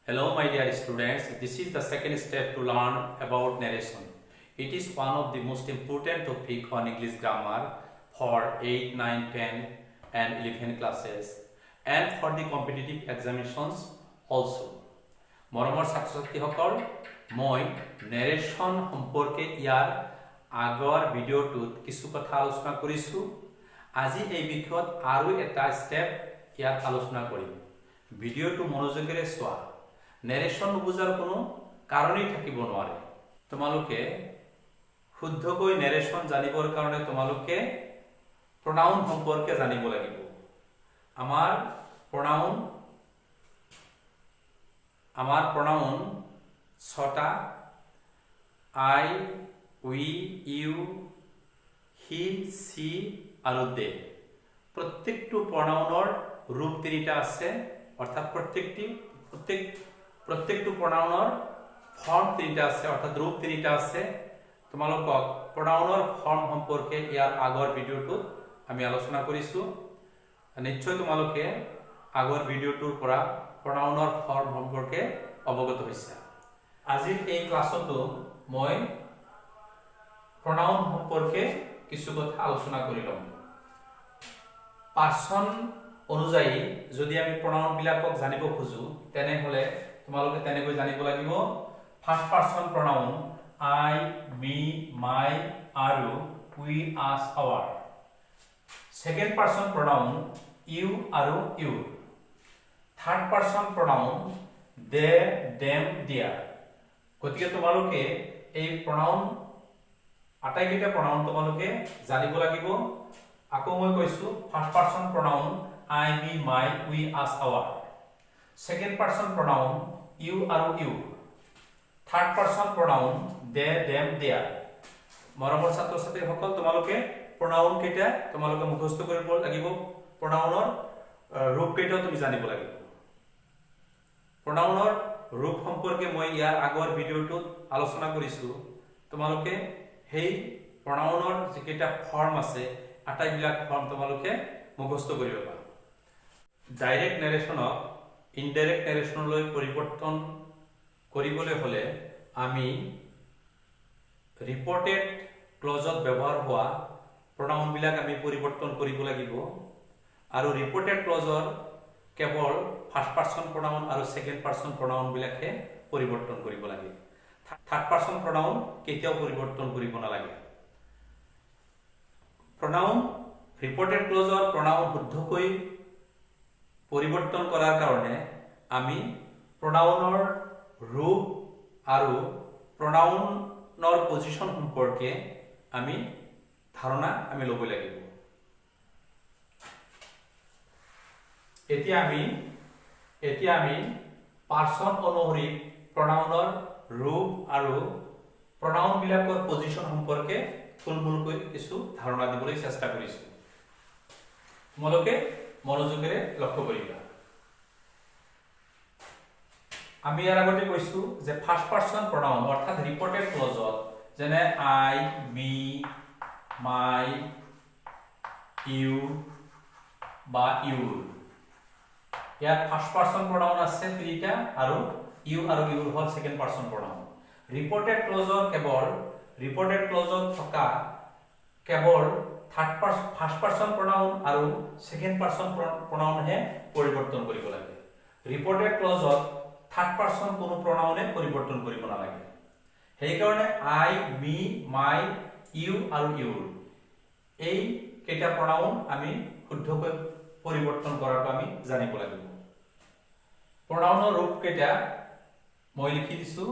Hello my dear students, this is the second step to learn about narration. It is one of the most important topic on English grammar for 8, 9, 10 and 11 classes and for the competitive examinations also. মৰমৰ ছাত্ৰ-ছাত্ৰীসকল মই narration সম্পৰ্কে ইয়াৰ আগৰ ভিডিঅ'টোত কিছু কথা আলোচনা কৰিছো। আজি এই বিষয়ত আৰু এটা স্টেপ ইয়াত আলোচনা কৰিম। ভিডিঅ'টো মনোযোগেৰে চোৱা। নেৰেশ্যন বুজাৰ কোনো কাৰণেই থাকিব নোৱাৰে। তোমালোকে শুদ্ধকৈ নেৰেশ্যন জানিবৰ কাৰণে তোমালোকে প্ৰনাউন সম্পৰ্কে জানিব লাগিব। আমাৰ প্ৰনাউন ছটা আই, উই, ইউ, হি, সি আৰু দে। প্ৰত্যেকটো প্ৰনাউনৰ ৰূপ তিনিটা আছে, অৰ্থাৎ প্ৰত্যেকটো প্ৰনাউনৰ ফৰ্ম তিনিটা আছে, অৰ্থাৎ ৰূপ তিনিটা আছে। তোমালোকক প্ৰনাউনৰ ফৰ্ম সম্পৰ্কে ইয়াৰ আগৰ ভিডিঅ'টোত আমি আলোচনা কৰিছো। নিশ্চয় তোমালোকে আগৰ ভিডিঅ'টোৰ পৰা প্ৰনাউনৰ ফৰ্ম সম্পৰ্কে অৱগত হৈছে। আজিৰ এই ক্লাছতো মই প্ৰনাউন সম্পৰ্কে কিছু কথা আলোচনা কৰি ল'ম। পাৰ্চন অনুযায়ী যদি আমি প্ৰনাউন বিলাকক জানিব খুজো তেনেহলে তোমালোকে তেনেকৈ জানিব লাগিব। ফাৰ্ষ্ট পাৰ্চন প্ৰনাউন আই, মি, মাই আৰু উই, us, our. Second person pronoun you আৰু your. Third person pronoun they, them, দিয়াৰ। গতিকে তোমালোকে এই প্ৰনাউন আটাইকেইটা প্ৰনাউন তোমালোকে জানিব লাগিব। আকৌ মই কৈছো first person প্ৰনাউন I, me, my, we, us, our. Second person pronoun you আৰু your. Third person pronoun they, them, their. মৰমৰ ছাত্ৰ-ছাত্ৰীসকল তোমালোকে প্ৰনাউন কেইটা তোমালোকে মুখস্থ কৰিব লাগিব। প্ৰনাউনৰ ৰূপ কেইটাও তুমি জানিব লাগিব। প্ৰনাউনৰ ৰূপ সম্পৰ্কে মই ইয়াৰ আগৰ ভিডিঅ'টোত আলোচনা কৰিছো। তোমালোকে সেই প্ৰনাউনৰ যিকেইটা ফৰ্ম আছে আটাইবিলাক ফৰ্ম তোমালোকে মুখস্থ কৰিব পাৰা। ডাইৰেক্ট নেৰেশ্যনক ইনডাইৰেক্ট নেৰেশ্যনলৈ পৰিৱৰ্তন কৰিবলৈ হলে আমি ৰিপৰ্টেড ক্লজত ব্যৱহাৰ হোৱা প্ৰনাউন বিলাক আমি পৰিৱৰ্তন কৰিব লাগিব। আৰু ৰিপৰ্টেড ক্লজৰ কেৱল ফাৰ্ষ্ট পাৰ্চন প্ৰনাউন আৰু সেকেন্ড পাৰ্চন প্ৰনাউন বিলাকে পৰিৱৰ্তন কৰিব লাগে। থাৰ্ড পাৰ্চন প্ৰনাউন কেতিয়াও পৰিৱৰ্তন কৰিব নালাগে। প্ৰনাউন ৰিপৰ্টেড ক্লজৰ প্ৰনাউন শুদ্ধকৈ পৰিৱৰ্তন কৰাৰ কাৰণে আমি প্ৰনাউনৰ ৰূপ আৰু প্ৰনাউনৰ পজিশন সম্পৰ্কে আমি ধাৰণা ল'ব লাগিব। এতিয়া আমি পাৰ্চন অনুসৰি প্ৰনাউনৰ ৰূপ আৰু প্ৰনাউন বিলাকৰ পজিশন সম্পৰ্কে থুলমূলকৈ কিছু ধাৰণা দিবলৈ চেষ্টা কৰিছো। তোমালোকে মনোযোগেৰে লক্ষ্য কৰিবা। আমি ইয়াৰ আগতে কৈছো যে ফাৰ্ষ্ট পাৰ্চন প্ৰনাউন অৰ্থাৎ ৰিপৰ্টেড ক্লজত যেনে আই, মি, মাই, ইউ বা ইউৰ, ইয়াত ফাৰ্ষ্ট পাৰ্চন প্ৰনাউন আছে তিনিটা আৰু ইউৰ হল সেকেন্ড পাৰ্চন প্ৰনাউন। ৰিপৰ্টেড ক্লজত থকা কেৱল ফাৰ্ষ্ট পাৰ্চন প্ৰনাউন আৰু সেকেন্ড পাৰ্চন প্ৰনাউনহে পৰিৱৰ্তন কৰিব লাগে। ৰিপৰ্টেড ক্লজত থাৰ্ড পাৰ্চন কোনো প্ৰনাউনে পৰিৱৰ্তন কৰিব নালাগে। সেইকাৰণে আই, মি, মাই, ইউ আৰু ইউৰ এই কেইটা প্ৰনাউন আমি শুদ্ধকৈ পৰিৱৰ্তন কৰাটো আমি জানিব লাগিব। প্ৰনাউনৰ ৰূপ কেইটা মই লিখি দিছো।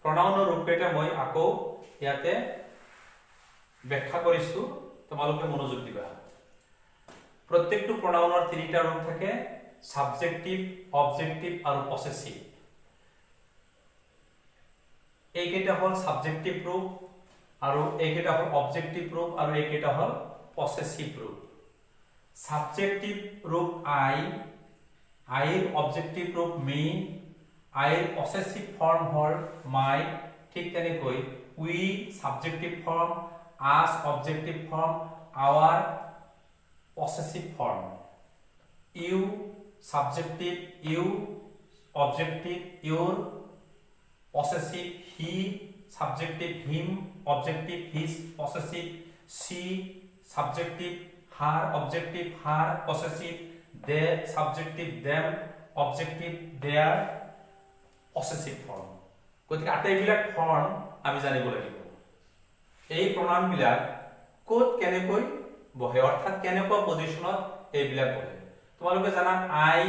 প্ৰনাউনৰ ৰূপ কেইটা মই আকৌ ইয়াতে ব্যাখ্যা কৰিছো, তোমালোকে মনোযোগ দিবা। প্ৰত্যেকটো প্ৰনাউনৰ তিনিটা ৰূপ থাকে, সাবজেক্টিভ, অবজেক্টিভ আৰু পসেসিভ। এইকেইটা হল সাবজেক্টিভ ৰূপ, আৰু এইকেইটা হ'ল অবজেক্টিভ ৰূপ আৰু এইকেইটা হ'ল পসেসিভ ৰূপ সাবজেক্টিভ ৰূপ I এৰ অবজেক্টিভ ৰূপ me I এর পসেসিভ ফর্ম হ'ল my ঠিক তেনেকৈ we subjective form us objective form our possessive form you subjective you objective your possessive he subjective him objective his possessive she subjective her objective her possessive they subjective them objective their possessive form গতিকে আটাইবিলাক form আমি জানিব লাগিব এই pronoun বিলাক code কেনেকৈ বহে অর্থাৎ কেনেকুৱা পজিশনত এইবিলাক বহে তোমালোকে জানা আই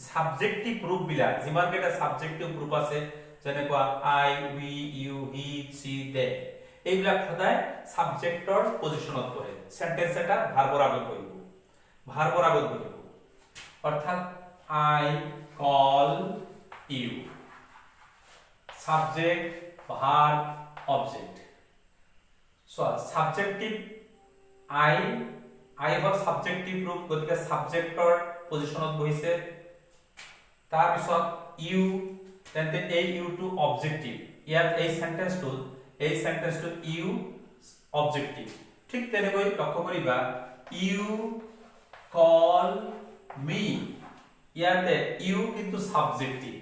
সাবজেক্টিভ ৰূপ বিলাক যিমান কেটা সাবজেক্টিভ ৰূপ আছে যেনেকুৱা আই উই ইউ হি সি দে এইবিলাক সদায় সাবজেক্টৰ পজিশনত বহে সেন্টেন্স এটা ভাৰ্বৰ আগত বহিব ভাৰ্বৰ আগত বহিব অৰ্থাৎ I call you subject verb object so subjective I হল সাবজেক্টিভ ৰূপ গতিকে সাবজেক্টৰ পজিশনত বহিছে তাৰ পিছত ইউ তেন্তে এই ইউ টু অবজেক্টিভ ইয়াত এই সেন্টেন্সটো ইউ অবজেক্টিভ ঠিক তেনেকৈ লক্ষ্য কৰিবা ইউ কল মি ইয়াতে ইউ কিন্তু সাবজেক্টিভ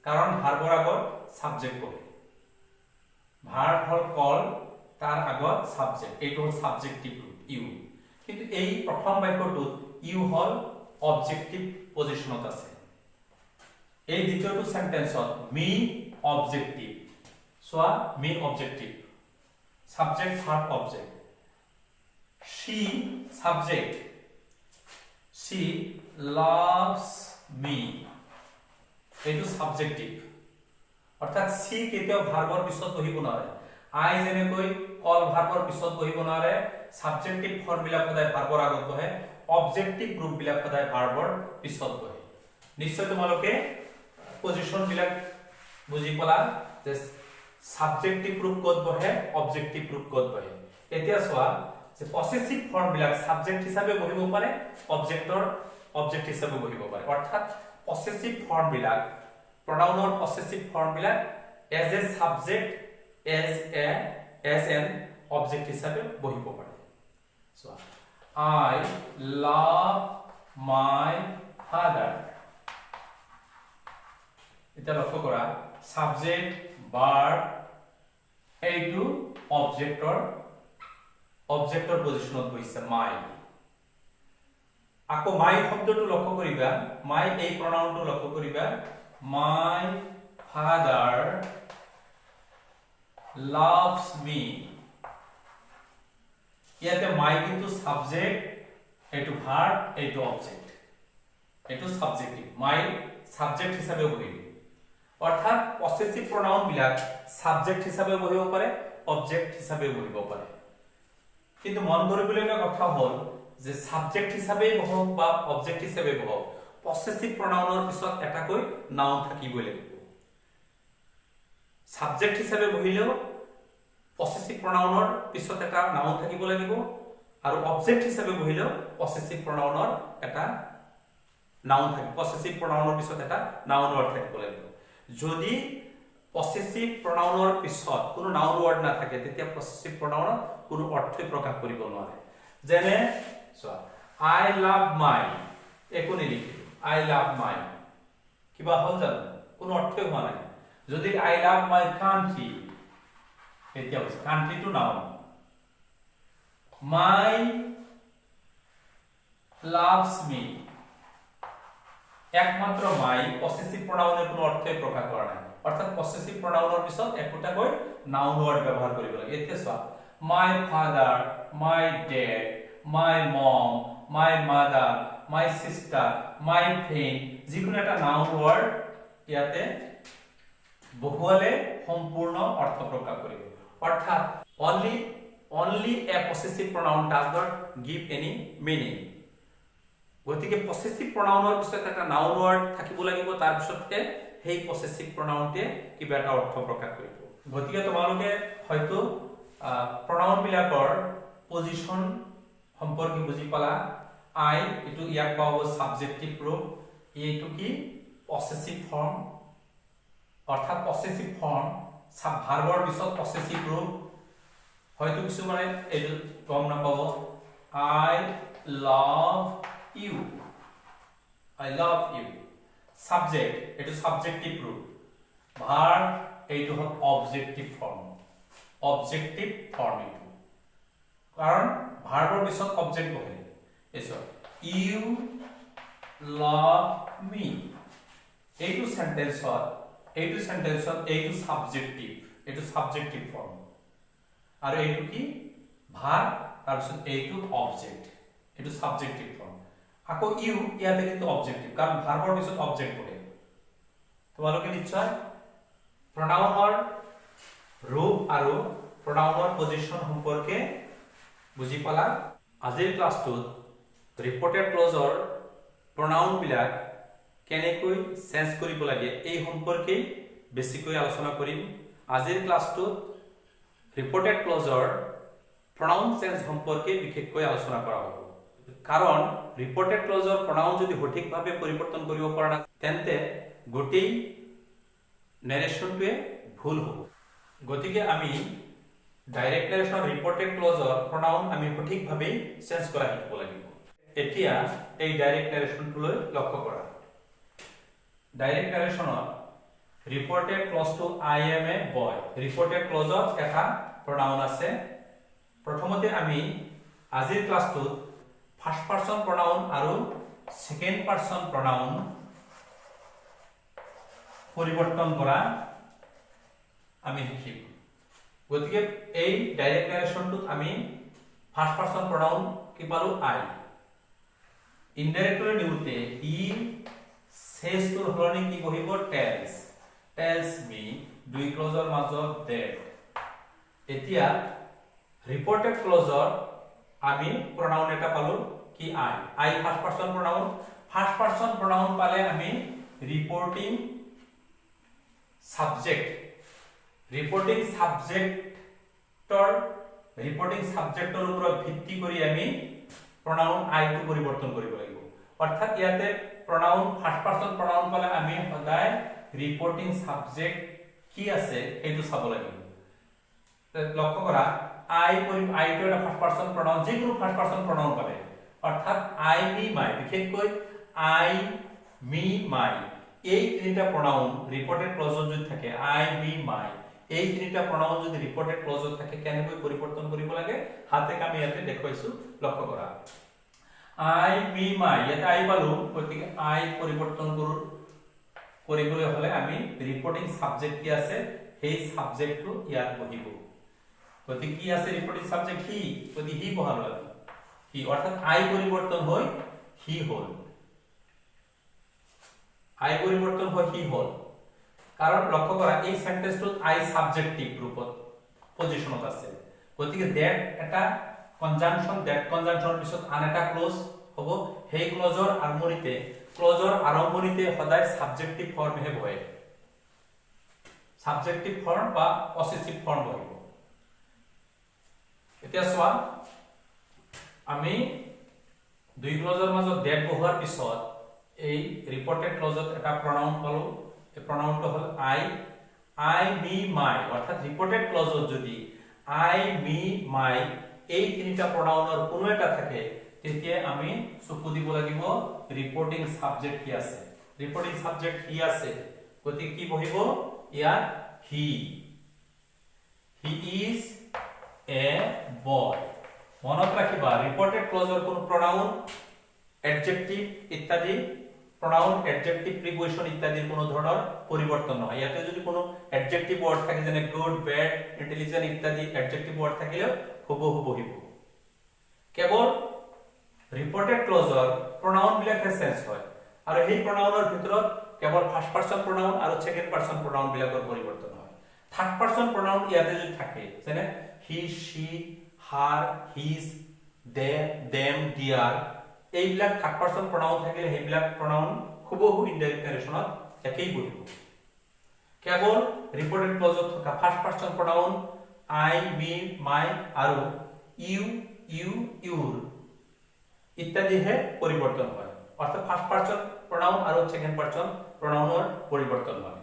কাৰণ ভাৰ্বৰ আগত সাবজেক্ট বহে ভার্ব হল কল তার আগত সাবজেক্ট এইটো হল সাবজেক্টিভ রূপ ইউ কিন্তু এই প্রথম বাক্যটোত ইউ হল অবজেক্টিভ পজিশনত আছে এই দ্বিতীয়টো সেন্টেন্সত মি অবজেক্টিভ সোয়া me objective subject verb object she subject she loves me এইটো সাবজেক্টিভ অর্থাৎ সি কেতিয়াও ভাৰ্বৰ পিছত বহিব নোৱাৰে আই যেনেকৈ কল ভাৰ্বৰ পিছত বহিব নোৱাৰে সাবজেক্টিভ ফৰ্ম বিলাক সদায় ভাৰ্বৰ আগত বহে অবজেক্টিভ গ্ৰুপ বিলাক সদায় ভাৰ্বৰ পিছত বহে নিশ্চয় তোমালোকে পজিশন বিলাক বুজি পলা যে সাবজেক্টিভ গ্ৰুপ ক'ত বহে অবজেক্টিভ গ্ৰুপ ক'ত বহে এতিয়া চোৱা যে পসেসিভ ফৰ্ম বিলাক সাবজেক্ট হিচাপে বহিব পাৰে অবজেক্ট হিচাপে বহিব পাৰে অৰ্থাৎ পসেসিভ ফর্ম বিলাক pronoun possessive form বিলাক as a subject as an object হিসাবে বহিব পাৰে so I love my father এটা লক্ষ্য কৰা subject verb এইটো অবজেক্টৰ পজিশনত বহিছে my আকৌ my শব্দটো লক্ষ্য কৰিবা my এই pronounটো লক্ষ্য কৰিবা my father loves me ইয়াতে my কিন্তু সাবজেক্ট এটো ভার্ব এটো অবজেক্ট এটো সাবজেক্টিভ my সাবজেক্ট হিচাপে বহিব অর্থাৎ পসেসিভ প্রনাউন বিলাক সাবজেক্ট হিচাপে বহিব পাৰে অবজেক্ট হিচাপে বহিব পাৰে কিন্তু মন কৰিবলগীয়া কথা হ'ল যে সাবজেক্ট হিচাপে বহক বা অবজেক্ট হিচাপে বহক পসেসিভ প্ৰনাউনৰ পিছত এটাকৈ নাউন থাকিবই লাগিব সাবজেক্ট হিচাপে বহিলেও পসেসিভ প্ৰনাউনৰ পিছত এটা নাউন থাকিব লাগিব আৰু অবজেক্ট হিচাপে বহিলেও পসেসিভ প্ৰনাউনৰ এটা নাউন থাকিব পসেসিভ প্ৰনাউনৰ পিছত এটা নাউন ওয়াৰ্ড থাকিব লাগিব যদি পসেসিভ প্ৰনাউনৰ পিছত কোনো নাউন ওয়াৰ্ড না থাকে তেতিয়া পসেসিভ প্ৰনাউনৰ কোনো অৰ্থই প্ৰকাশ কৰিব নোৱাৰে যেনে চোৱা I love my একো নিলিখিলো I love my কিবা হল জানো কোনো অৰ্থই হোৱা নাই যদি I love my country এতিয়া country to noun my loves me একমাত্ৰ my পসেসিভ প্ৰনাউনৰ কোনো অৰ্থই প্ৰকাশ কৰা নাই অৰ্থাৎ পসেসিভ প্ৰনাউনৰ পিছত একোটাকৈ নাউন ওয়াৰ্ড ব্যৱহাৰ কৰিব লাগে এতিয়া চোৱা my father my dad my mom my mother my sister my friend যিকোনো এটা নাউন ওয়ার্ড ইয়াতে বহুৱালে সম্পূৰ্ণ অৰ্থ প্ৰকাশ কৰিব অৰ্থাৎ only a possessive pronoun does not give any meaning গতিকে পসেসিভ প্ৰনাউনৰ পিছত এটা নাউন ওয়াৰ্ড থাকিব লাগিব তাৰ পিছতহে সেই পসেসিভ প্ৰনাউনতে কিবা এটা অৰ্থ প্ৰকাশ কৰিব গতিকে তোমালোকে হয়তো pronoun বিলাকৰ পজিশন সম্পৰ্কে বুজি পালা I এটো ইয়াক পাব সাবজেক্টিভ ৰূপ এইটো কি পসেসিভ ফৰ্ম অৰ্থাৎ পসেসিভ ফৰ্ম সাব ভাৰ্বৰ পিছত পসেসিভ ৰূপ হয়তো কিছু মানে এই গম না পাব I love you সাবজেক্ট এটো সাবজেক্টিভ ৰূপ ভাৰ্ব এইটো হল অবজেক্টিভ ফৰ্ম এটো কাৰণ ভাৰ্বৰ পিছত অবজেক্ট বহে এসো you love me এইটো সেন্টেন্সত এইটো সাবজেক্টিভ ফর্ম আর এইটো কি ভার্ব তার পিছত এইটো অবজেক্ট এইটো সাবজেক্টিভ ফর্ম আকৌ ইউ ইয়াতে কিন্তু অবজেক্টিভ কারণ ভাৰ্বৰ পিছত অবজেক্ট বহে তোমালোকে নিশ্চয় pronoun ৰূপ আৰু pronoun পজিশন সম্পৰ্কে বুজি পালা আজিৰ ক্লাছটোত ৰিপৰ্টেড ক্লজৰ pronoun বিলাক কেনেকৈ চেঞ্জ কৰিব লাগে এই সম্পৰ্কে বেছিকৈ আলোচনা কৰিম আজিৰ ক্লাছটোত ৰিপৰ্টেড ক্লজৰ pronoun চেঞ্জ সম্পৰ্কে বিশেষকৈ আলোচনা কৰা হ'ব কাৰণ ৰিপৰ্টেড ক্লজৰ pronoun যদি সঠিকভাৱে পৰিৱৰ্তন কৰিব পৰা না তেন্তে গোটেই নেৰেশনটোৱে ভুল হ'ব গতিকে আমি ডাইৰেক্ট নেৰেশন ৰিপৰ্টেড ক্লজৰ pronoun আমি সঠিকভাৱে চেঞ্জ কৰা শিকিব লাগিব এতিয়া এই ডাইৰেক্ট নেৰেশনটোলৈ লক্ষ্য কৰা ডাইৰেক্ট নেৰেশনত ৰিপৰ্টেড ক্লজটো I am a boy reported ক্লজত এটা pronoun আছে প্ৰথমতে আমি আজিৰ ক্লাছটোত ফাৰ্স্ট পাৰসন pronoun আৰু সেকেন্ড পারসন pronoun পরিবর্তন করা আমি শিকিম গতিকে এই ডাইরেক্ট নারেশনটোত আমি ফার্স্ট পারসন pronoun কি পালো I ইনডাইরেক্টলি নিউতে ই সেজ তোৰ হলনি কি বহিব tells me দুই ক্লজৰ মাজত that এতিয়া ৰিপৰ্টেড ক্লজৰ আমি pronoun এটা পালো কি I ফাৰ্স্ট পাৰসন pronoun পালে আমি ৰিপোৰ্টিং সাবজেক্টৰ ওপৰত ভিত্তি কৰি আমি pronoun I টো পৰিৱৰ্তন কৰিব লাগিব অৰ্থাৎ ইয়াতে pronoun ফাৰ্স্ট পাৰসন pronoun পালে আমি সদায় ৰিপোৰ্টিং সাবজেক্ট কি আছে এইটো চাব লাগিব লক্ষ্য কৰা I টো এটা ফার্স্ট পারসন pronoun যিকোনো ফার্স্ট পারসন pronoun পালে অর্থাৎ I me my বিশেষকৈ I me my এই তিনিটা pronoun ৰিপৰ্টেড ক্লজত যদি থাকে I me my এই তিনিটা pronoun যদি ৰিপৰ্টেড ক্লজত থাকে কেনেকৈ পৰিৱৰ্তন কৰিব লাগে হাতে কামি ইয়াতে দেখুৱাইছো লক্ষ্য কৰা I me my ইয়াতে I পালো গতিকে I পৰিৱৰ্তন কৰিবলৈ হলে আমি ৰিপৰ্টিং সাবজেক্ট কি আছে সেই সাবজেক্টটো ইয়াত বহিব গতিকে কি আছে ৰিপৰ্টিং সাবজেক্ট হি গতিকে হি বহালো হি অৰ্থাৎ I পৰিৱৰ্তন হৈ হি হল I পৰিৱৰ্তন হৈ হি হল কাৰণ লক্ষ্য কৰা এই সেন্টেন্সটোত I সাবজেক্টিভ ৰূপত পজিশনত আছে গতিকে that এটা কনজাংশন পিছত আন এটা ক্লজ হ'ব সেই ক্লজৰ আৰম্ভণিতে সদায় সাবজেক্টিভ ফৰ্মহে বহে সাবজেক্টিভ ফৰ্ম বা পসেসিভ ফৰ্ম বহিব এতিয়া চোৱা আমি দুই ক্লজৰ মাজত that বহোৱাৰ পিছত এই ৰিপৰ্টেড ক্লজত এটা pronoun পালো এই pronounটো হল I me my অৰ্থাৎ ৰিপৰ্টেড ক্লজত যদি I me my এই তিনিটা pronounৰ কোনো এটা থাকে তেতিয়া আমি চকু দিব লাগিব ৰিপৰ্টিং সাবজেক্ট কি আছে গতিকে কি বহিব ইয়াত he is a boy মনত ৰাখিবা ৰিপৰ্টেড ক্লজৰ কোনো pronoun adjective ইত্যাদি pronoun adjective preposition ইত্যাদিৰ কোনো ধৰণৰ পৰিৱৰ্তন নহয় ইয়াতে যদি কোনো adjective word থাকে যেনে good bad intelligent ইত্যাদি adjective word থাকিলে হুবহু বহিব কেৱল ৰিপৰ্টেড ক্লজৰ pronoun বিলাকে চেঞ্জ হয় আৰু এই pronounৰ ভিতৰত কেৱল ফাৰ্স্ট পাৰসন pronoun আৰু সেকেন্ড পাৰসন pronoun বিলাকৰ পৰিৱৰ্তন হয় থাৰ্ড পারসন pronoun ইয়াতে যদি থাকে যেনে he she her his they them their এইবিলাক থাৰ্ড পাৰসন pronoun থাকিলে সেইবিলাক pronoun খুবহু ইনডাইৰেক্ট নাৰেশনত একেই বহিব কেৱল ৰিপৰ্টেড ক্লজত থকা first person pronoun I me my আৰু ইউ ইউ ইউৰ ইত্যাদিহে পৰিৱৰ্তন হয় অৰ্থাৎ ফাৰ্স্ট পাৰসন pronoun আৰু সেকেন্ড পাৰসন pronounৰ পৰিৱৰ্তন হয়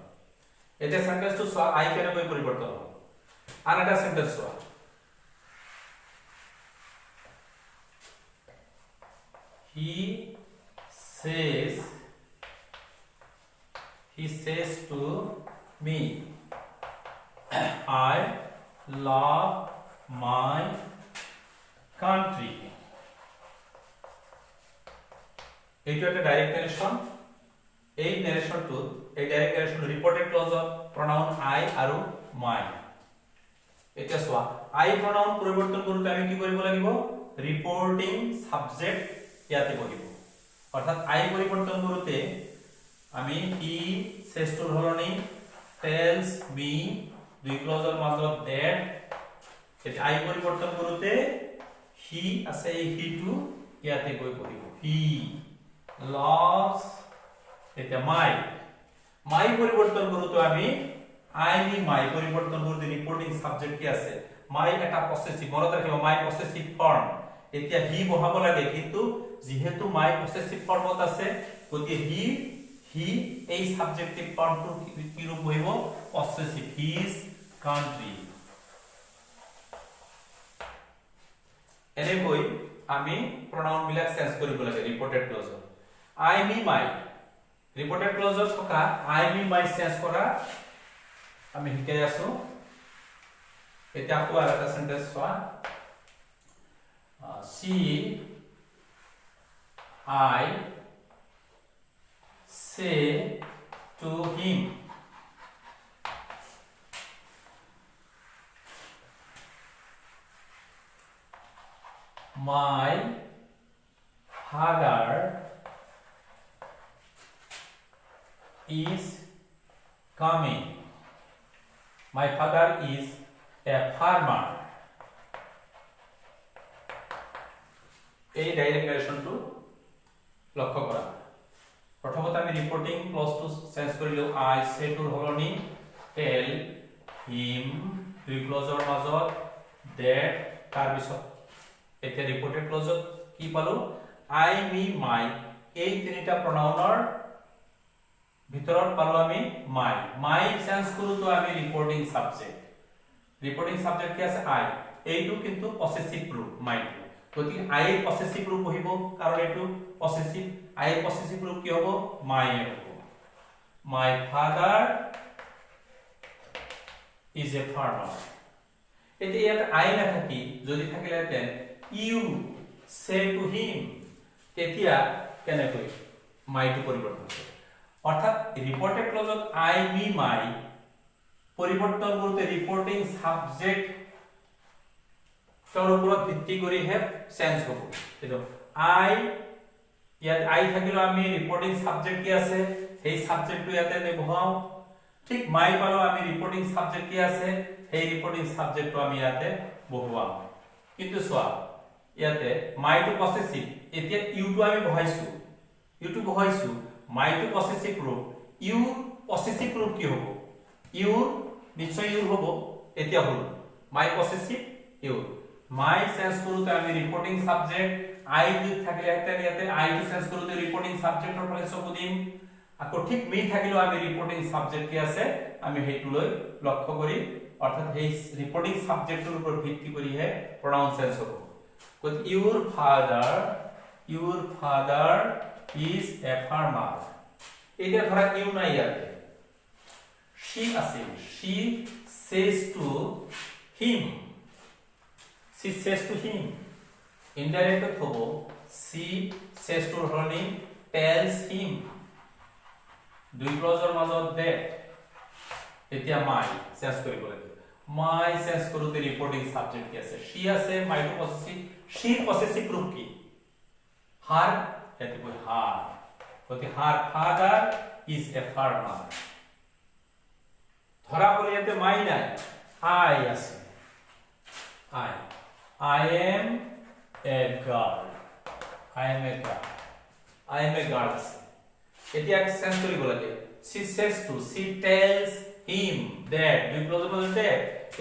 এতিয়া সেন্টেন্সটো চোৱা আই কেনেকৈ পৰিৱৰ্তন হ'ব আন এটা সেন্টেন্স চোৱা he says to me I love my country এইটো একটা ডাইরেক্ট নারেশন এই নারেশনটো এই ডাইরেক্ট নারেশন রিপোর্টেড ক্লজত pronoun I আৰু my এতিয়া চোৱা I pronoun পৰিৱৰ্তন কৰোতে আমি কি কৰিব লাগিব ৰিপোৰ্টিং সাবজেক্ট ইয়াতে বহিব অৰ্থাৎ I পৰিৱৰ্তন কৰোতে আমি he says to ধৰণে tells me দুই ক্লজৰ মাজত that এতিয়া I পৰিৱৰ্তন কৰোতে he আছে এই he টো ইয়াতে গৈ বহিব he loves এটা my পরিবর্তন করতে আমি I মি my পরিবর্তন করতে রিপোর্টিং সাবজেক্ট কি আছে my এটা পসেসিভ মনে রাখিব my পসেসিভ ফর্ম এতিয়া হি বহাব লাগে কিন্তু যেহেতু my পসেসিভ ফর্মত আছে গতি হি এই সাবজেক্টিভ ফর্মটো কি ৰূপ হইব পসেসিভ his country এনেকৈ আমি pronoun বিলাক চেঞ্জ কৰিব লাগে ৰিপোৰ্টেড ক্লজত I me my reported clause থকা I me my চেঞ্জ কৰা আমি শিকাই আছো এটা আকৌ এটা সেন্টেন্স চোৱা she I say to him my father is coming. My father is a farmer. এই ডাইরেক্ট নারেশনটো লক্ষ্য কৰা প্ৰথমতে আমি ৰিপোৰ্টিং ক্লজটো চেঞ্জ কৰিলো I say to হলনি tell him দুই ক্লজৰ মাজত that তাৰ পিছত এতিয়া ৰিপোৰ্টেড ক্লজত কি পালো I me my এই তিনিটা pronounৰ ভিতৰত পালো আমি my চেঞ্জ কৰোতো আমি ৰিপোৰ্টিং সাবজেক্ট কি আছে I এইটো কিন্তু পসেসিভ ৰূপ my গতি I পসেসিভ ৰূপ হইব কাৰণ এইটো পসেসিভ I পসেসিভ ৰূপ কি হ'ব my হ'ব my father is a farmer এতিয়া ইয়াত I না থাকি যদি থাকিলেতেন you say to him তেতিয়া কেনেকৈ my টো পৰিৱৰ্তন হ'ব অর্থাৎ রিপোর্টেড ক্লজত I me my পরিবর্তন করতে রিপোর্টিং সাবজেক্ট এর উপর ভিত্তি করে হে চেঞ্জ হ'ব এটো I ইয়াত I থাকিলো আমি রিপোর্টিং সাবজেক্ট কি আছে এই সাবজেক্টটো ইয়াতে বহাও ঠিক my পালো আমি রিপোর্টিং সাবজেক্ট কি আছে এই রিপোর্টিং সাবজেক্টটো আমি ইয়াতে বহুৱাম কিন্তু সোয়া ইয়াতে my টো পসেসিভ এতিয়া you টো আমি বহাইছো my to possessive root you possessive root কি হ'ব you নিশ্চয় you হ'ব এতিয়া হল my possessive you my change কৰোতে আমি ৰিপোৰ্টিং সাবজেক্ট I যদি থাকিলে ইয়াতে I টো চেঞ্জ কৰোতে ৰিপোৰ্টিং সাবজেক্টৰ ফালে চকু দিম আকৌ ঠিক me থাকিলো আমি ৰিপোৰ্টিং সাবজেক্ট কি আছে আমি হেতু লৈ লক্ষ্য কৰি অৰ্থাৎ এই ৰিপোৰ্টিং সাবজেক্টৰ উপৰ ভিত্তি কৰি হে pronoun চেঞ্জ হ'ব গত your father is a farmer এটা ধরা ইউ নাই ইয়াতে she আছে she says to him indirect হবো she says to হলনি tells him দুই ক্লজৰ মাজত that এতিয়া my চেঞ্জ কৰিব লাগিব my চেঞ্জ কৰোতে ৰিপোৰ্টিং সাবজেক্ট কি আছে she আছে my টো পসেসিভ she পসেসিভ ৰূপ কি her এতে কই her গতি her father is a farmer ধরা হলে এতে my নাই I আছে I am a girl আছে এতিয়া চেঞ্জ কৰিব লাগে she says to she tells him that দুই ক্লজ বলতে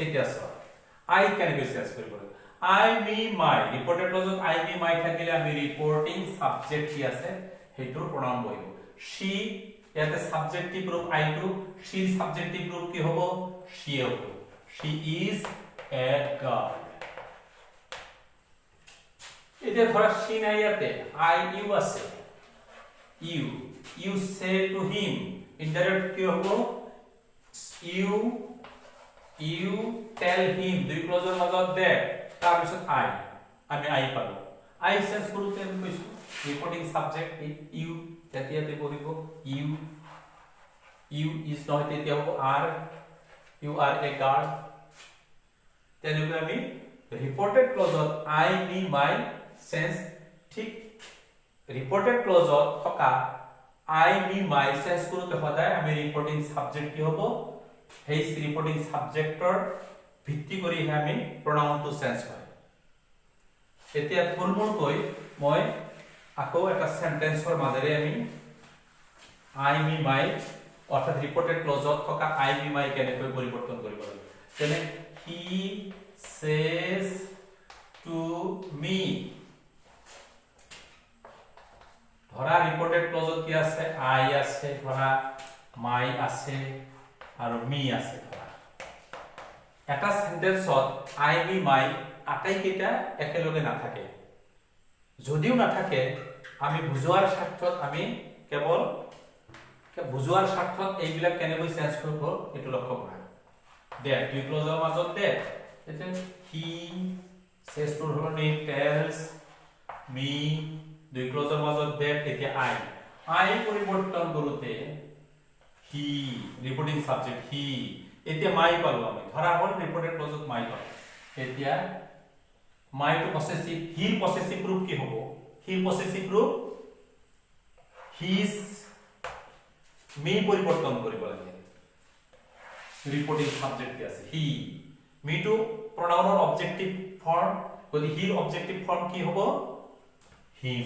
এটা সব আই কেনেকৈ চেঞ্জ কৰিব লাগিব আই me my reported ক্লজত I me my থাকিলে আমি ৰিপৰ্টিং সাবজেক্ট কি আছে হেতুৰ প্ৰনাউন বহিব she ইয়াতে সাবজেক্টিভ ৰূপ আইটো she সাবজেক্টিভ ৰূপ কি হ'ব she হ'ব she is a girl এতিয়া ধৰা she নাই ইয়াতে I you আছে you say to him indirect কি হ'ব you tell him দুই ক্লজৰ মাজত দে তাৰ পিছত আমি I পালো I চেঞ্জ কৰোতে আমি কৈছো ৰিপৰ্টিং সাবজেক্ট you তেতিয়াতে বহিব you is নহয় তেতিয়া হ'ব are you are a girl তেনেকৈ আমি ৰিপৰ্টেড ক্লজত I me my চেঞ্জ ঠিক ৰিপৰ্টেড ক্লজত থকা I me my চেঞ্জ কৰোতে সদায় আমি ৰিপৰ্টিং সাবজেক্ট কি হ'ব সেই ৰিপৰ্টিং সাবজেক্টৰ ভিত্তি কৰি আমি প্ৰনাউনটো চেঞ্জ হয় এতিয়া থুলমূলকৈ মই আকৌ এটা সেন্টেন্সৰ মাজেৰে আমি I me my অৰ্থাৎ ৰিপৰ্টেড ক্লজত থকা I me my কেনেকৈ পৰিৱৰ্তন কৰিব লাগিব তেনে he says to me ধৰা ৰিপৰ্টেড ক্লজত কি আছে I আছে ধৰা my আছে আৰু me আছে ধৰা এটা সেন্টেন্সত I me my আটাইকেইটা একেলগে নাথাকে যদিও নাথাকে আমি বুজোৱাৰ স্বাৰ্থত আমি কেৱল বুজোৱাৰ স্বাৰ্থত এইবিলাক কেনেকৈ চেঞ্জ কৰিব এটো লক্ষ্য কৰা দে দুই ক্লজৰ মাজত দে এতে he says to ধৰণে tells me দুই ক্লজৰ মাজত দে এতিয়া I পৰিৱৰ্তন কৰোতে he ৰিপৰ্টিং সাবজেক্ট he এতিয়া my পালো আমি ধৰা হ'ল ৰিপৰ্টেড ক্লজত my পালো এতিয়া my to possessive he possessive group কি হ'ব he possessive group his me পৰিৱৰ্তন কৰিব লাগে ৰিপৰ্টিং সাবজেক্ট কি আছে he me to pronounৰ অবজেক্টিভ ফৰ্ম যদি he অবজেক্টিভ ফৰ্ম কি হ'ব him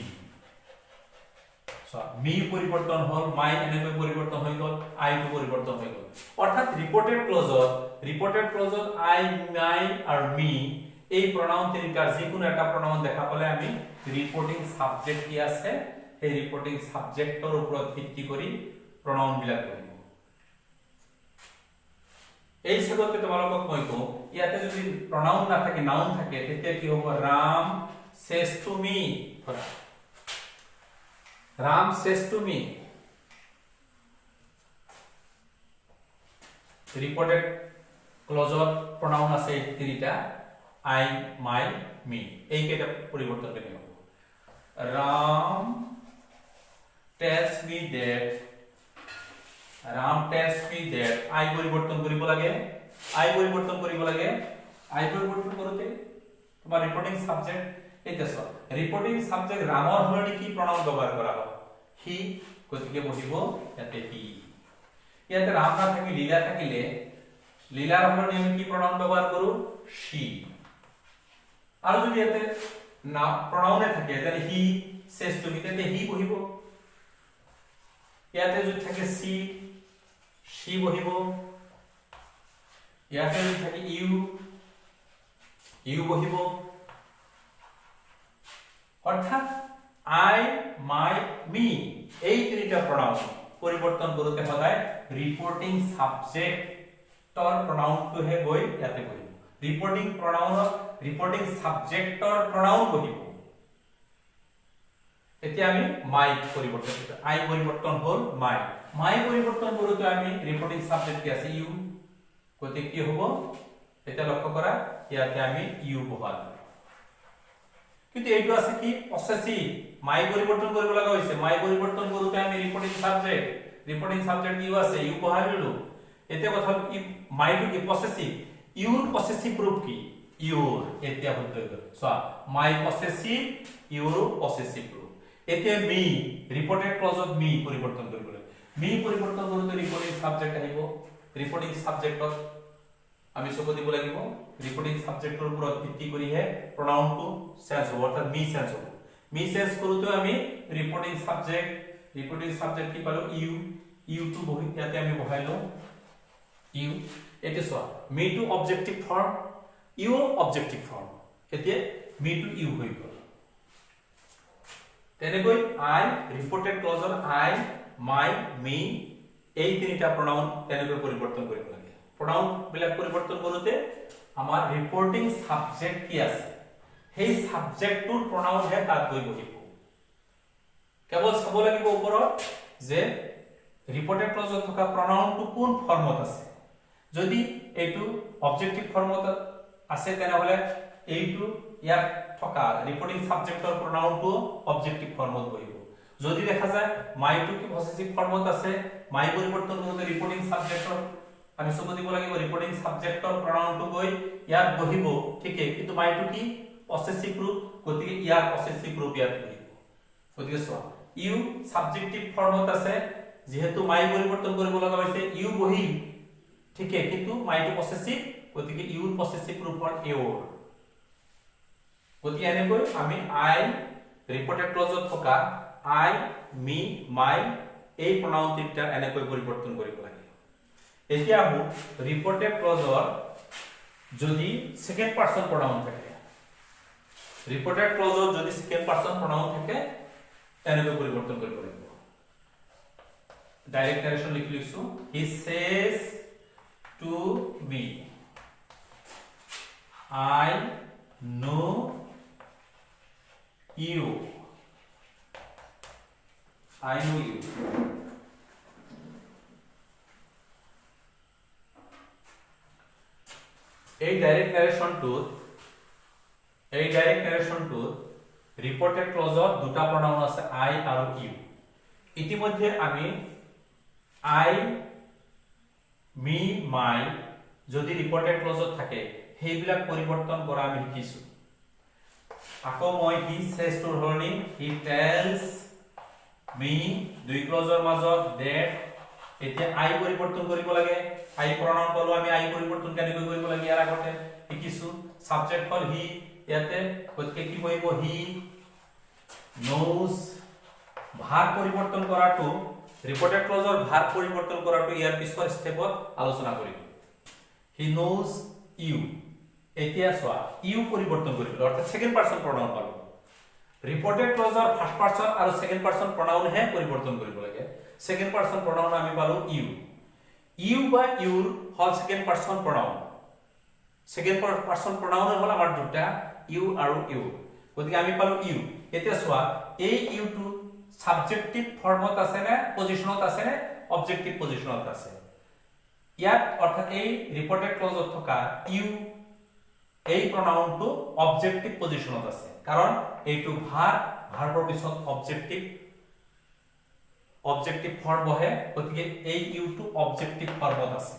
so me পৰিৱৰ্তন হ'ল my এনেকৈ পৰিৱৰ্তন হৈ গ'ল I to পৰিৱৰ্তন হৈ গ'ল অৰ্থাৎ ৰিপৰ্টেড ক্লজত I my আৰু me এই pronoun তিনিটাৰ যিকোনো এটা pronoun দেখা পালে আমি ৰিপৰ্টিং সাবজেক্ট কি আছে এই ৰিপৰ্টিং সাবজেক্টৰ ওপৰত ভিত্তি কৰি pronoun বিলাক কৰিব এই সেগতে তোমালোকক মই কওঁ ইয়াতে যদি pronoun না থাকে noun থাকে তেতিয়া কি হ'ব Ram says to me Ram says to me reported ক্লজত pronoun আছে তিনিটা I my me এই কেইটা পরিবর্তন কেনে হ'ব Ram tells me that I পরিবর্তন কৰিব লাগে I পৰিবৰ্তন কৰোতে তোমাৰ ৰিপৰ্টিং সাবজেক্ট এইটা সব ৰিপৰ্টিং সাবজেক্ট ৰামৰ হলনি কি pronoun ব্যৱহাৰ কৰা হয় he গতিকে বহিব ইয়াতে he ইয়াতে ৰাম না থাকি লীলা থাকিলে লীলাৰ হলনি আমি কি pronoun ব্যৱহাৰ কৰো she আৰু যদি ইয়াতে না pronoun থাকে যেনে he says to me তেতে he বহিব ইয়াতে যদি থাকে she বহিব ইয়াতে যদি থাকে you বহিব অর্থাৎ I my me এই তিনিটা pronoun পৰিৱৰ্তন কৰোতে সদায় ৰিপৰ্টিং সাবজেক্টৰ pronounটো হে গৈ ইয়াতে বহিব ৰিপৰ্টিং সাবজেক্টৰ pronoun বহিব এতিয়া আমি my পৰিৱৰ্তন কৰিম I পৰিৱৰ্তন হ'ল my পৰিৱৰ্তন কৰোতে আমি ৰিপৰ্টিং সাবজেক্ট কি আছে you গতিকে কি হ'ব এটা লক্ষ্য কৰা ইয়াতে আমি you বহালো কিন্তু এইটো আছে কি পসেসিভ my পৰিৱৰ্তন কৰিব লগা হৈছে my পৰিৱৰ্তন কৰোতে আমি ৰিপৰ্টিং সাবজেক্ট you আছে you বহাইলো এতিয়া কথা কি my টু কি পসেসিভ your পসেসিভ ৰূপ কি your এতিয়া হতে গ'ল so my possessive your possessive ৰূপ এতিয়া me ৰিপৰ্টেড ক্লজত me পৰিৱৰ্তন কৰিব লাগে me পৰিৱৰ্তন কৰোতে ৰিপৰ্টিং সাবজেক্ট আহিব ৰিপৰ্টিং সাবজেক্টত আমি চকু দিব লাগিব ৰিপৰ্টিং সাবজেক্টৰ ওপৰত ভিত্তি কৰি হে pronounটো চেঞ্জ হ'ব অৰ্থাৎ me চেঞ্জ হ'ব me চেঞ্জ কৰোতে আমি ৰিপৰ্টিং সাবজেক্ট কি পালো you টু বহি ইয়াতে আমি বহাইলো you এতে so me to objective form you objective form এতিয়া মি টু ইউ হৈ গল তেনেকৈ আই ৰিপোৰ্টেড ক্লজৰ আই মাই মি এই তিনিটা প্ৰনাউন তেনেকৈ পৰিৱৰ্তন কৰিব লাগে প্ৰনাউন বিলাক পৰিৱৰ্তন কৰোতে আমাৰ ৰিপোৰ্টিং সাবজেক্ট কি আছে সেই সাবজেক্টটোৰ প্ৰনাউন হে তাত গৈ বহিব কেৱল চাব লাগিব ওপৰত যে ৰিপোৰ্টেড ক্লজত থকা প্ৰনাউনটো কোন ফৰ্মত আছে যদি এইটো অবজেক্টিভ ফৰ্মত আছে তেনেহলে এইটো ইয়াত থকা ৰিপোৰ্টিং সাবজেক্টৰ প্ৰনাউনটো অবজেক্টিভ ফৰ্মত বহিব যদি দেখা যায় মাইটো কি পজেসিভ ফৰ্মত আছে মাই পৰিৱৰ্তন কৰোতে ৰিপোৰ্টিং সাবজেক্টৰ আমি চকু দিব লাগিব ৰিপোৰ্টিং সাবজেক্টৰ প্ৰনাউনটো গৈ ইয়াত বহিব ঠিকে কিন্তু মাইটো কি পজেসিভ ৰূপ গতিকে ইয়াৰ পজেসিভ ৰূপ ইয়াত বহিব গতিকে চোৱা ইউ সাবজেক্টিভ ফৰ্মত আছে যেহেতু মাই পৰিৱৰ্তন কৰিব লগা হৈছে ইউ বহিল ঠিকে কিন্তু মাইটো পজেসিভ গতিকে ইউৰ পজেসিভ ৰূপৰ ইউৰ গতিকে এনেকৈ আমি আই ৰিপোৰ্টেড ক্লজত থকা আই মি মাই এই প্ৰনাউন তিনিটা এনেকৈ পৰিৱৰ্তন কৰিব লাগে এতিয়া আহো ৰিপোৰ্টেড ক্লজৰ যদি সেকেন্ড পাৰসন প্ৰনাউন থাকে ৰিপোৰ্টেড ক্লজৰ যদি সেকেন্ড পাৰসন প্ৰনাউন থাকে এনেকৈ পৰিৱৰ্তন কৰিব লাগিব ডাইৰেক্ট নাৰেশন লিখিছো he says to me I know you. I know you. এই ডাইরেক্ট নারেশনটো রিপোর্টেড ক্লজত দুটা প্রনাউন আছে আই আৰু ইউ ইতিমধ্যে আমি আই মি মাই যদি ৰিপোৰ্টেড ক্লজত থাকে সেইবিলাক পৰিৱৰ্তন কৰা আমি শিকিছো আকৌ মই হি সেজ টুৰ হৰণি হি টেলস মি দুই ক্লজৰ মাজত দ্যাট এতিয়া আই পৰিৱৰ্তন কৰিব লাগে আই প্ৰনাউন পালো আমি আই পৰিৱৰ্তন কেনেকৈ কৰিব লাগে ইয়াৰ আগতে শিকিছো সাবজেক্ট হল হি ইয়াতে গতিকে কি বহিব হি নোজ ভাৰ পৰিৱৰ্তন কৰাটো ৰিপোৰ্টেড ক্লজৰ ভাৰ পৰিৱৰ্তন কৰাটো ইয়াৰ পিছৰ ষ্টেপত আলোচনা কৰিম হি নোজ ইউ এতিয়া সোয়া ইউ পৰিৱৰ্তন কৰিব অৰ্থাৎ সেকেন্ড পাৰসন প্ৰনাউন পালো ৰিপোৰ্টেড ক্লজৰ ফাৰ্স্ট পাৰসন আৰু সেকেন্ড পাৰসন প্ৰনাউন হে পৰিৱৰ্তন কৰিব লাগে সেকেন্ড পাৰসন প্ৰনাউন আমি পালো ইউ ইউ বা ইউৰ হল second person pronoun second person pronoun হল আমার দুটা ইউ আর ইউ গতিকে আমি পালো ইউ এতিয়া সোয়া এই ইউ টু সাবজেক্টিভ ফর্মত আছে না পজিশনত আছে না অবজেক্টিভ পজিশনত আছে ইয়াত অর্থাৎ এই রিপোর্টেড ক্লজত থকা ইউ এই প্রনাউনটো অবজেক্টিভ পজিশনত আছে কারণ এইটো ভাৰ্বৰ পিছত অবজেক্টিভ ফৰ্ম বহে গতিকে এই ইউ টু অবজেক্টিভ ফৰ্মত আছে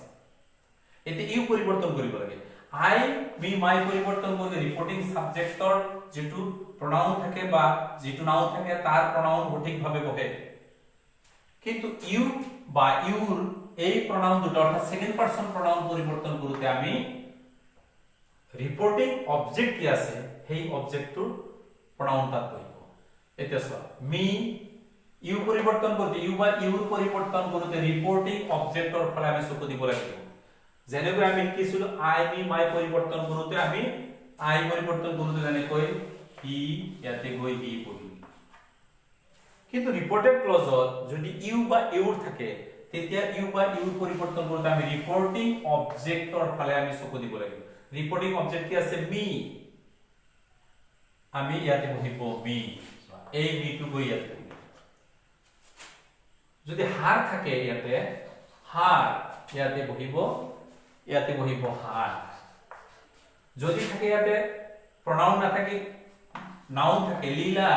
এতে ইউ পৰিবৰ্তন কৰিব লাগে আই মি মাই পৰিবৰ্তন কৰলে ৰিপোৰ্টিং সাবজেক্টৰ যেটো প্রনাউন থাকে বা যেটো নাউন থাকে তার প্রনাউন সঠিকভাবে বহে কিন্তু ইউ বা ইউর এই প্রনাউন দুটো অর্থাৎ সেকেন্ড পারসন প্রনাউন পরিবর্তন করতে আমি রিপোর্টিং অবজেক্ট কি আছে সেই অবজেক্টৰ প্ৰনাউন তাত বহিব এতিয়া চোৱা মি ইউ পৰিবৰ্তন কৰতে ইউ বা ইউৰ পৰিবৰ্তন কৰতে ৰিপোৰ্টিং অবজেক্টৰ ফলে আমি চকু দিব লাগিব যেনেকৈ আমি শিকিছিলো আই মি মাই পৰিৱৰ্তন কৰোতে আমি আই পৰিৱৰ্তন কৰোতে যেনেকৈ হি ইয়াতে গৈ হি বহিল কিন্তু ৰিপোৰ্টেড ক্লজত যদি ইউ বা ইউৰ থাকে তেতিয়া ইউ বা ইউৰ পৰিৱৰ্তন কৰোতে আমি ৰিপোৰ্টিং অবজেক্টৰ ফালে আমি চকু দিব লাগিব ৰিপোৰ্টিং অবজেক্ট কি আছে মি আমি ইয়াতে বহিব মি এই মি টু গৈ ইয়াতে যদি হার থাকে ইয়াতে হার ইয়াতে বহিব হার যদি থাকে ইয়াতে প্রনাউন না থাকে নাউন থাকে লীলা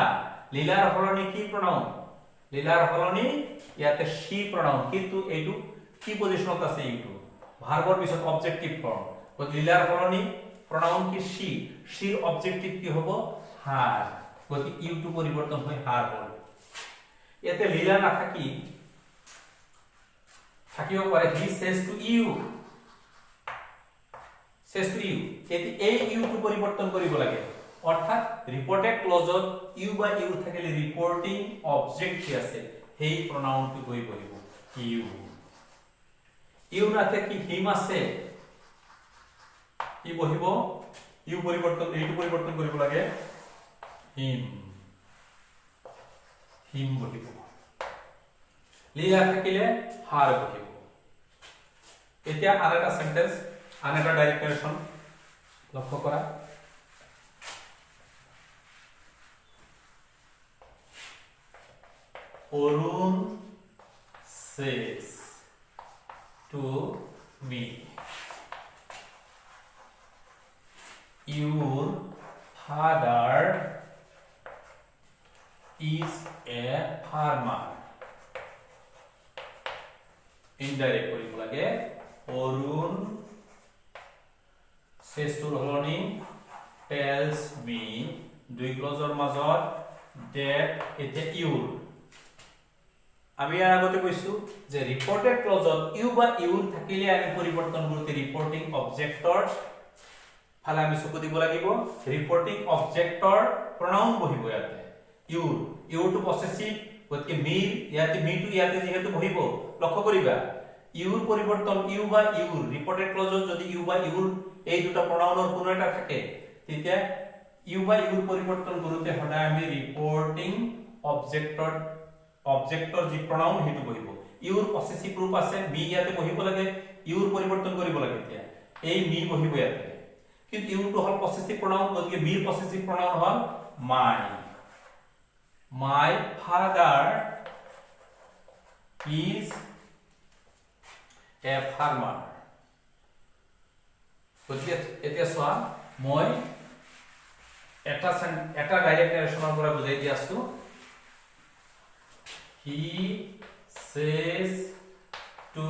লীলাৰ হলনি কি প্ৰনাউন লীলাৰ হলনি ইয়াতে সি প্ৰনাউন কিন্তু এইটো কি পজিশনত আছে এইটো ভাৰ্বৰ পিছত অবজেক্টিভ ফৰ্ম গতি লীলাৰ হলনি প্ৰনাউন কি সি সিৰ অবজেক্টিভ কি হ'ব হাৰ গতি ইউ টু পৰিবৰ্তন হয় হাৰ হল ইয়াতে লীলা না থাকিব পাৰে হি সেজ টু ইউ এটি এই ইউ টু পৰিবৰ্তন কৰিব লাগে অর্থাৎ রিপোর্টেড ক্লজত ইউ বা ইউ থাকিলে রিপোর্টিং অবজেক্ট কি আছে সেই প্রনাউনটো গৈ বহিব ইউ ইউ না থাকি হিম আছে কি বহিব ইউ পৰিৱৰ্তন এইটো পৰিৱৰ্তন কৰিব লাগে হিম হিম বহিব লিলা থাকিলে হার বহিব এতিয়া আন এটা সেন্টেন্স আন এটা ডাইরেক্ট নারেশন লক্ষ্য কৰা Arun says to me your father is a farmer indirect কৰিব লাগে অৰুণ says to হলনি tells me দুই ক্লজৰ মাজত that এটা your আমি ইয়াৰ আগতে কৈছো যে ৰিপৰ্টেড ক্লজত ইউ বা ইউৰ থাকিলে আমি পৰিৱৰ্তন কৰোতে ৰিপৰ্টিং অবজেক্টৰ ফালে আমি চকু দিব লাগিব ৰিপৰ্টিং অবজেক্টৰ প্ৰনাউন বহিব ইয়াতে ইউৰ ইউৰটো পসেসিভ গতিকে মি ইয়াতে মি টু ইয়াতে যেহেতু বহিব লক্ষ্য কৰিবা ইউৰ পৰিৱৰ্তন ইউ বা ইউৰ ৰিপৰ্টেড ক্লজত যদি ইউ বা ইউৰ এই দুটা প্ৰনাউনৰ কোনো এটা থাকে তেতিয়া ইউ বা ইউৰ পৰিৱৰ্তন কৰোতে সদায় আমি ৰিপৰ্টিং অবজেক্টৰ যি প্ৰনাউন হেতু বহিব ইউৰ পসেসিভ ৰূপ আছে মি ইয়াতে বহিব লাগে ইউৰ পৰিৱৰ্তন কৰিব লাগে এতিয়া এই মি বহিব ইয়াতে কিন্তু ইউটো হল পসেসিভ প্ৰনাউন গতিকে মিৰ পসেসিভ প্ৰনাউন হল my father is a farmer গতিকে এতিয়া চোৱা মই এটা ডাইৰেক্ট নাৰেশনৰ পৰা বুজাই দি আছো he says to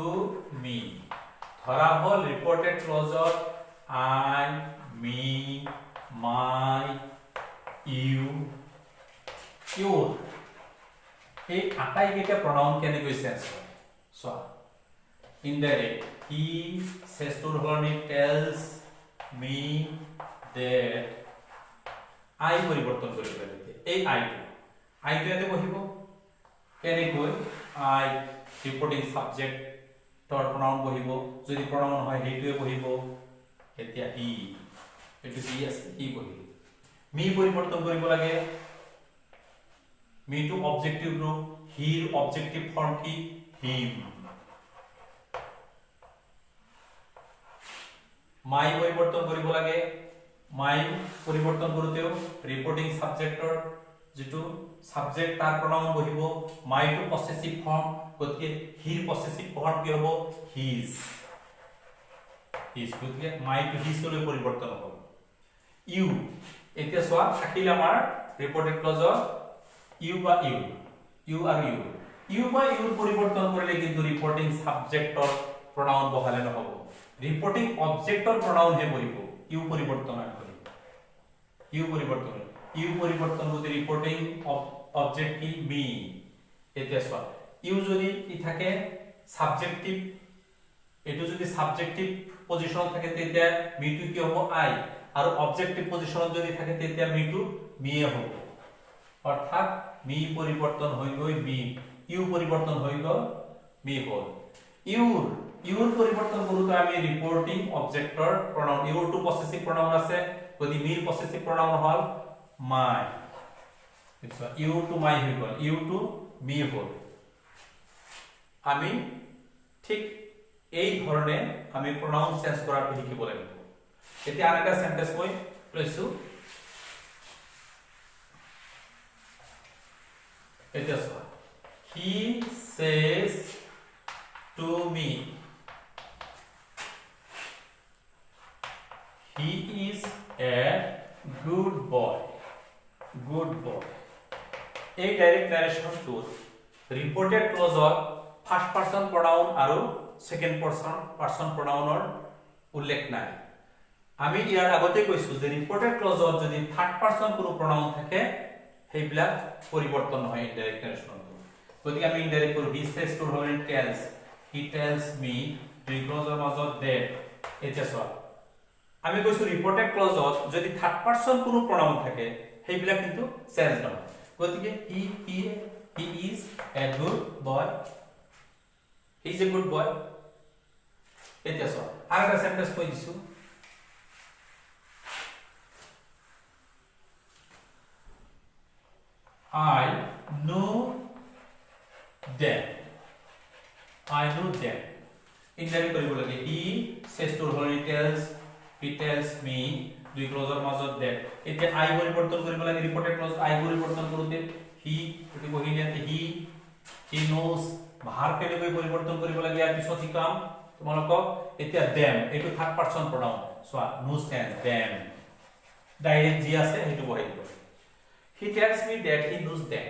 me ধৰা হল ৰিপৰ্টেড ক্লজত I me my you your এই আটাই কেইটা প্ৰনাউন কেনেকৈ চেঞ্জ হয় চোৱা ইনডাইৰেক্ট he says to হলনি tells me that I পৰিৱৰ্তন কৰিব লাগে এই I টো ইয়াতে বহিব কেনেকৈ I ৰিপৰ্টিং সাবজেক্ট তৰ প্ৰনাউন বহিব যদি প্ৰনাউন হয় হেইটোৱে বহিব এতিয়া ই এটো কি আছে ই বহিব মি পৰিৱৰ্তন কৰিব লাগে মি two objective group hero objective form কি হিম মাই পৰিৱৰ্তন কৰিব লাগে মাই পৰিৱৰ্তন কৰোতেও ৰিপৰ্টিং সাবজেক্টৰ যেটো সাবজেক্ট তাৰ প্ৰনাউন বহিব মাই টু পসেসিভ ফৰ্ম গতিকে হিৰ পসেসিভ ফৰ্ম কি হ'ব হিজ গতিকে মাই টু হিজ লৈ পৰিৱৰ্তন হ'ব ইউ এতিয়া চোৱা থাকিলে আমাৰ ৰিপৰ্টেড ক্লজত ইউ বা ইউ ইউ আৰু ইউ বা ইউৰ পৰিৱৰ্তন কৰিলে কিন্তু ৰিপৰ্টিং সাবজেক্টৰ প্ৰনাউন বহালে নহব ৰিপৰ্টিং অবজেক্টৰ প্ৰনাউন হে বহিব ইউ পৰিৱৰ্তন কৰিব ইউ পৰিৱৰ্তন যদি ৰিপৰ্টিং অবজেক্ট কি মি এতিয়া চোৱা ইউ যদি কি থাকে সাবজেক্টিভ এটো যদি সাবজেক্টিভ পজিশনত থাকে তেতিয়া মি টু কি হ'ব আই আৰু অবজেক্টিভ পজিশনত যদি থাকে তেতিয়া মি টু মিয়ে হ'ব অৰ্থাৎ মি পৰিৱৰ্তন হৈ গৈ মি ইউ পৰিৱৰ্তন হৈ গৈ মি হ'ল ইউৰ পৰিৱৰ্তন কৰোতে আমি ৰিপৰ্টিং অবজেক্টৰ pronoun your to possessive pronoun আছে গতি মিৰ পসেসিভ প্ৰনাউন হল মাই ইউ টু মাই হৈ গল ইউ টু মি হ'ল আমি ঠিক এই ধৰণে আমি প্ৰনাউন চেঞ্জ কৰাটো শিকিব লাগিব এতিয়া আন এটা সেন্টেন্স মই লৈছো এতিয়া চোৱা he says to me he is a good boy এই ডাইৰেক্ট নাৰেশনটো ৰিপৰ্টেড ক্লজত ফাৰ্স্ট পাৰসন প্ৰনাউন আৰু সেকেন্ড পাৰসন প্ৰনাউনৰ উল্লেখ নাই আমি ইয়াৰ আগতে কৈছো যে ৰিপৰ্টেড ক্লজত যদি থাৰ্ড পাৰসন কোনো প্ৰনাউন থাকে হেইবিলাক পৰিৱৰ্তন নহয় ইনডাইৰেক্ট নাৰেশনটো গতিকে আমি ইনডাইৰেক্ট কৰো he says to hall tells he tells me দুই ক্লজৰ মাজত that এতিয়া চোৱা আমি কৈছো ৰিপৰ্টেড ক্লজত যদি থাৰ্ড পাৰসন কোনো প্ৰনাউন থাকে হেইবিলাক কিন্তু চেঞ্জ নহয় গতিকে he is a good boy he is a good boy এতিয়া চোৱা আৰু এটা সেন্টেন্স কৈ দিছো I knew them. I knew them. Indirect কৰিব লাগে he says to সলনি he tells me দুই ক্লজৰ মাজত that এতিয়া I পৰিৱৰ্তন কৰিব লাগে ৰিপৰ্টেড ক্লজ I পৰিৱৰ্তন কৰোতে he এটো বহিলিয়াতে he knows ভাৰ কেনেকৈ পৰিৱৰ্তন কৰিব লাগে ইয়াৰ পিছত শিকাম তোমালোকক এতিয়া them এটো third person pronoun so no sense them direct G আছে হেতু বহাই দিব he tells me that he knows them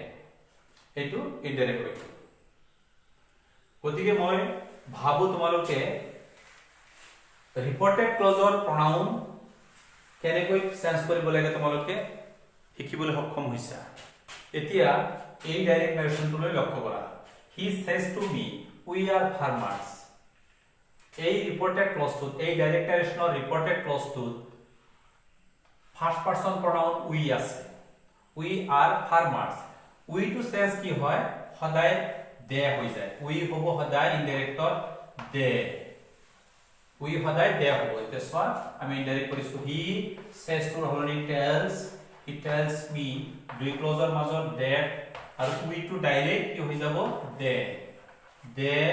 এটো ইনডাইৰেক্ট হয় গতিকে মই ভাবো তোমালোকে ৰিপৰ্টেড ক্লজৰ pronoun কেনেকৈ চেঞ্জ কৰিব লাগে তোমালোকে শিকিবলৈ সক্ষম হৈছা এতিয়া এই ডাইৰেক্ট নাৰেশনটোলৈ লক্ষ্য কৰা he says to me we are farmers এই ৰিপৰ্টেড ক্লজটোত এই ডাইৰেক্ট নাৰেশনৰ ৰিপৰ্টেড ক্লজটোত ফাৰ্স্ট পাৰসন pronoun we আছে we are farmers we to says কি হয় সদায় দে হৈ যায় we হ'ব সদায় ইনডাইৰেক্টৰ দে we সদায় দে হ'ব এটা সো আমি ইনডাইৰেক্ট কৰিছো he says to সলনি he tells me দুই ক্লজৰ মাজত that আৰু we to ডাইৰেক্ট কি হৈ যাব they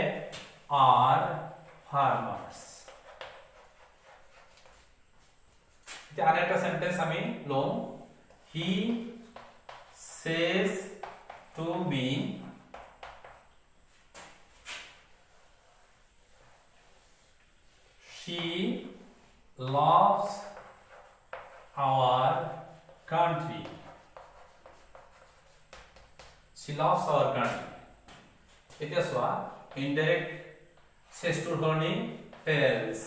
are farmers এতিয়া আরেকটা সেন্টেন্স আমি লম he says to me she loves our country she loves our country এতিয়া সোয়া ইনডাইরেক্ট says to হলনি tells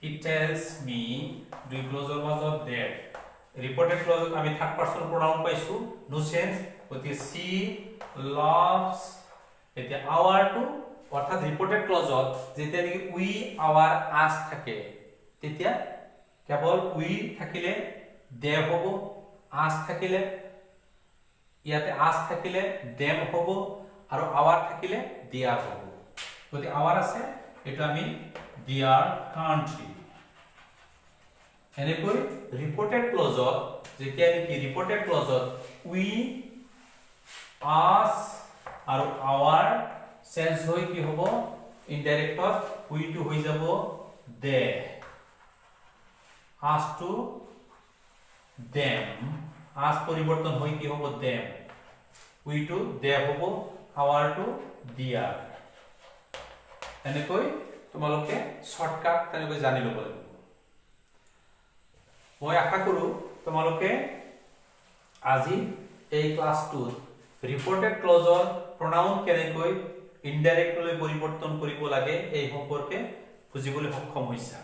he tells me দুই ক্লজৰ মাজত that ৰিপৰ্টেড ক্লজত আমি থাৰ্ড পাৰসন pronoun পাইছো no sense গতি she loves এতিয়া our to অর্থাৎ রিপোর্টেড ক্লজত যেতিয়া নেকি উই আওয়ার আস থাকে তেতিয়া কেবল উই থাকিলে দে হ'ব আস থাকিলে ইয়াতে আস থাকিলে দেম হ'ব আৰু আওয়াৰ থাকিলে দিয়াৰ হ'ব যদি আওয়াৰ আছে এটা আমি দিয়াৰ কান্ট্ৰি এনেকৈ ৰিপোৰ্টেড ক্লজত যেতিয়া নেকি ৰিপোৰ্টেড ক্লজত উই আস আৰু আওয়াৰ চেঞ্জ হৈ কি হ'ব ইনডাইৰেক্টত উই টু হৈ যাব দে আস টু দেম আস পৰিৱৰ্তন হৈ কি হ'ব দেম উই টু দে হ'ব আৱাৰ টু দিয়াৰ এনেকৈ তোমালোকে শৰ্টকাট তেনেকৈ জানি ল'ব লাগিব মই আশা কৰো তোমালোকে আজি এই ক্লাছটোত ৰিপৰ্টেড ক্লজৰ pronoun কেনেকৈ ইনডাইৰেক্টলি পৰিৱৰ্তন কৰিব লাগে এই সম্পৰ্কে বুজিবলৈ সক্ষম হৈছা